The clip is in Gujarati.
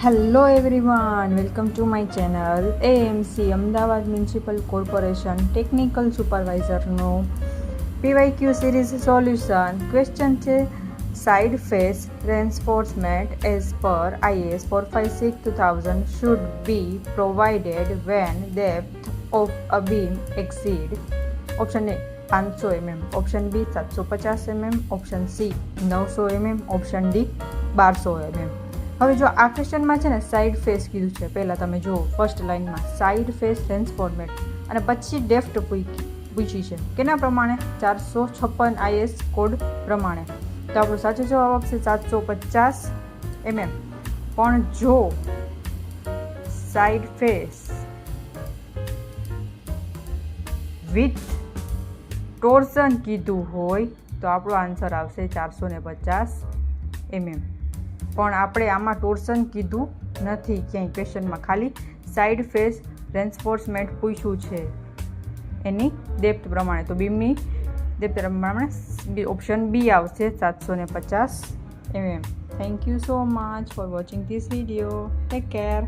Hello everyone, welcome to my channel. AMC Ahmedabad municipal corporation technical સુપરવાઇઝરનું પીવાયક્યુ સિરીઝ સોલ્યુશન. ક્વેશ્ચન છે, side face reinforcement as per IAS 456-2000 should be provided when depth of a beam exceed. Option A 500 mm, option B 750 mm, option C 900 mm, option D 1200 mm. હવે જો આ ક્વેશ્ચનમાં છે ને સાઇડ ફેસ કીધું છે. પહેલાં તમે જુઓ ફર્સ્ટ લાઇનમાં સાઇડ ફેસ રેન્ફોર્સમેન્ટ અને પછી ડેપ્થ પૂછી છે કેના પ્રમાણે? 456 IS કોડ પ્રમાણે. તો આપણો સાચો જવાબ આપશે 750 mm. પણ જો સાઇડ ફેસ વિથ ટોર્સન કીધું હોય તો આપણો આન્સર આવશે 450 mm. પણ આપણે આમાં ટોર્સન કીધું નથી ક્યાંય ક્વેશ્ચનમાં, ખાલી સાઇડ ફેસ રેન્ફોર્સમેન્ટ પૂછ્યું છે એની ડેપ્થ પ્રમાણે. તો બીમની ડેપ્થ પ્રમાણે ઓપ્શન બી આવશે 750 mm. Thank you so much for watching this video. Take care.